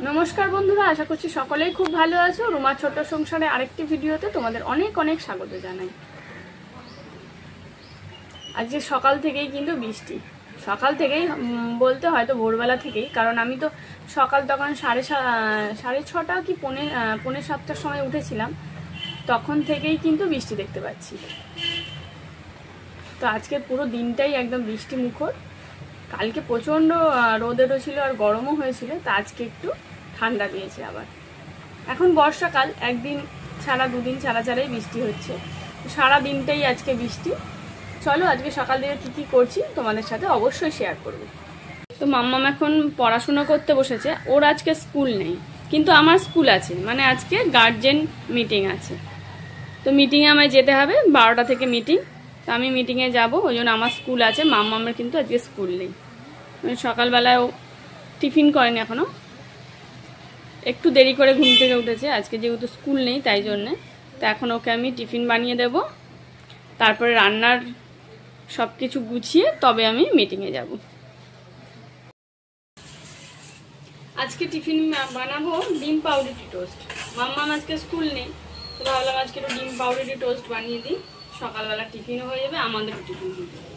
নমস্কার বন্ধুরা, আশা করছি সকলেই খুব ভালো আছো। রুমার ছোট্ট সংসারে আরেকটি ভিডিওতে তোমাদের অনেক অনেক স্বাগত জানাই। আজকে সকাল থেকেই কিন্তু বৃষ্টি, সকাল থেকেই বলতে হয়তো ভোরবেলা থেকেই, কারণ আমি তো সকাল তখন সাড়ে ছটা কি পৌনে সাতটার সময় উঠেছিলাম, তখন থেকেই কিন্তু বৃষ্টি দেখতে পাচ্ছি। তো আজকে পুরো দিনটাই একদম বৃষ্টি মুখর। কালকে প্রচণ্ড রোদেরও ছিল আর গরমও হয়েছিল, তা আজকে একটু ঠান্ডা দিয়েছে। আবার এখন বর্ষাকাল, একদিন ছাড়া দুদিন ছাড়া ছাড়াই বৃষ্টি হচ্ছে, সারা দিনটাই আজকে বৃষ্টি। চলো আজকে সকাল থেকে কী কী করছি তোমাদের সাথে অবশ্যই শেয়ার করব। তো মাম্মাম এখন পড়াশোনা করতে বসেছে, ওর আজকে স্কুল নেই, কিন্তু আমার স্কুল আছে, মানে আজকে গার্জেন মিটিং আছে। তো মিটিংয়ে আমায় যেতে হবে, 12টা থেকে মিটিং। তো আমি মিটিংয়ে যাবো, ওই জন্য আমার স্কুল আছে। মাম্মামের কিন্তু আজকে স্কুল নেই, সকালবেলায় ও টিফিন করেনি এখনও, একটু দেরি করে ঘুম থেকে উঠেছে আজকে, যেহেতু স্কুল নেই তাই জন্যে। তো এখন ওকে আমি টিফিন বানিয়ে দেব, তারপরে রান্নার সব কিছু গুছিয়ে তবে আমি মিটিংয়ে যাব। আজকে টিফিন বানাবো ডিম পাউরুটি টোস্ট। মাম্মাম আজকে স্কুল নেই, তো ভাবলাম আজকে একটু ডিম পাউরুটি টোস্ট বানিয়ে দিই, সকালবেলা টিফিনও হয়ে যাবে, আমাদেরও টিফিন হয়ে যাবে।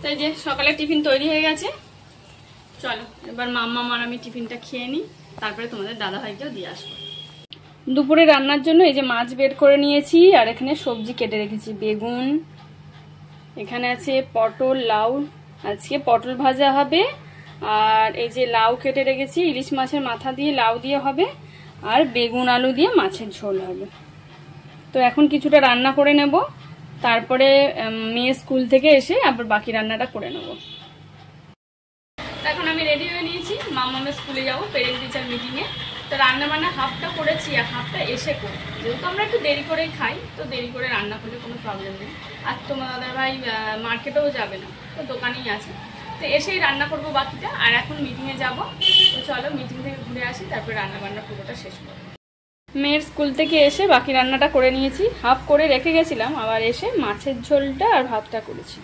তাই যে সকালে টিফিন তৈরি হয়ে গেছে, চলো এবার মাম্মাম আর আমি টিফিনটা খেয়ে নিই, তারপরে তোমাদের দাদাভাইকেও দিয়ে আসবো। দুপুরে রান্নার জন্য এই যে মাছ বের করে নিয়েছি, আর এখানে সবজি কেটে রেখেছি, বেগুন, এখানে আছে পটল, লাউ, আজকে পটল ভাজা হবে, আর এই যে লাউ কেটে রেখেছি, ইলিশ মাছের মাথা দিয়ে লাউ দিয়ে হবে, আর বেগুন আলু দিয়ে মাছের ঝোল হবে। তো এখন কিছুটা রান্না করে নেব, তারপরে মেয়ে স্কুল থেকে এসে আবার বাকি রান্নাটা করে নেব। এখন আমি রেডি হয়ে নিয়েছি, মাম্মামের স্কুলে যাবো, পেরেন্ট টিচার মিটিংয়ে। তো রান্না বান্না হাফটা করেছি, আর হাফটা এসে করি, যেহেতু আমরা একটু দেরি করে খাই, তো দেরি করে রান্না করলে কোনো প্রবলেম নেই। আর তোমার দাদাভাই মার্কেটেও যাবে না, তো দোকানেই আছে, তো এসেই রান্না করবো বাকিটা। আর এখন মিটিংয়ে যাব, তো চলো মিটিং থেকে ঘুরে আসি, তারপরে রান্না বান্না পুরোটা শেষ করবো। মেয়ের স্কুল থেকে এসে বাকি রান্নাটা করে নিয়েছি, হাফ করে রেখে গেছিলাম, আবার এসে মাছের ঝোলটা আর ভাতটা করেছি।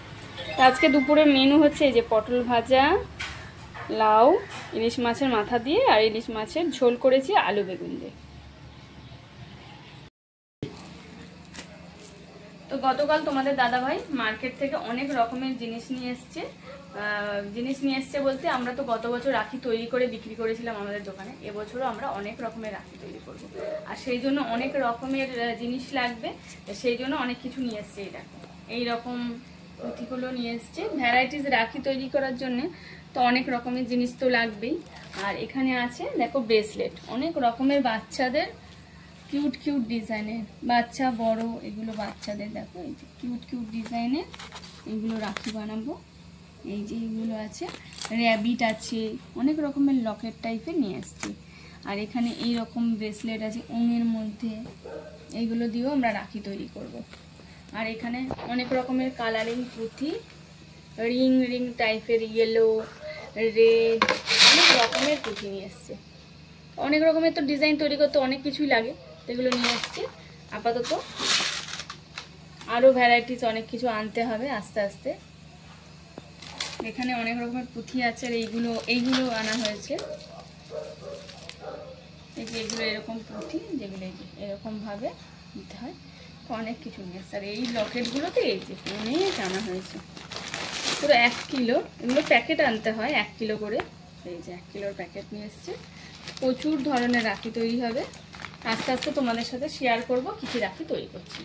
তো আজকে দুপুরে মেনু হচ্ছে এই যে পটল ভাজা, লাউ, ইলিশ মাছের মাথা দিয়ে, আর ইলিশ মাছের ঝোল করেছি আলু বেগুন দিয়ে। তো গতকাল তোমাদের দাদাভাই মার্কেট থেকে অনেক রকমের জিনিস নিয়ে এসছে বলতে, আমরা তো গত বছর রাখি তৈরি করে বিক্রি করেছিলাম আমাদের দোকানে, এবছরও আমরা অনেক রকমের রাখি তৈরি করব, আর সেই জন্য অনেক রকমের জিনিস লাগবে, সেই জন্য অনেক কিছু নিয়ে এসছে। এই দেখো এইরকম পুঁথিগুলো নিয়ে এসছে ভ্যারাইটিস রাখি তৈরি করার জন্য, তো অনেক রকমের জিনিস তো লাগবেই। আর এখানে আছে দেখো ব্রেসলেট, অনেক রকমের বাচ্চাদের কিউট কিউট ডিজাইনের, বাচ্চা বড়, এগুলো বাচ্চাদের দেখো এই যে কিউট কিউট ডিজাইনের, এগুলো রাখি বানাবো। এই যে এগুলো আছে, র্যাবিট আছে, অনেক রকমের লকেট টাইপের নিয়ে আসছি। আর এখানে এই রকম ব্রেসলেট আছে ওঙের মধ্যে, এইগুলো দিয়েও আমরা রাখি তৈরি করব। আর এখানে অনেক রকমের কালারিং পুঁথি, রিং রিং টাইপের, ইয়েলো, রেড, অনেক রকমের পুঁথি নিয়ে এসছে। অনেক রকমের তো ডিজাইন তৈরি করতে অনেক কিছুই লাগে, এগুলো নিয়ে আসছে। আপাতত আরও ভ্যারাইটিস অনেক কিছু আনতে হবে আস্তে আস্তে। এখানে অনেক রকমের পুঁথি আছে, আর এইগুলো আনা হয়েছে, এই যে এগুলো এরকম পুঁথি, যেগুলো এই যে এরকমভাবে দিতে হয়, অনেক কিছু নিয়ে আসছে। আর এই লকেটগুলোতে এই যে অনেক আনা হয়েছে, পুরো 1 কিলো, এগুলো প্যাকেট আনতে হয় 1 কিলো করে, এই যে 1 কিলোর প্যাকেট নিয়ে এসছে। প্রচুর ধরনের রাখি তৈরি হবে, আস্তে আস্তে তোমাদের সাথে শেয়ার করব কী কী রাখি তৈরি করছি।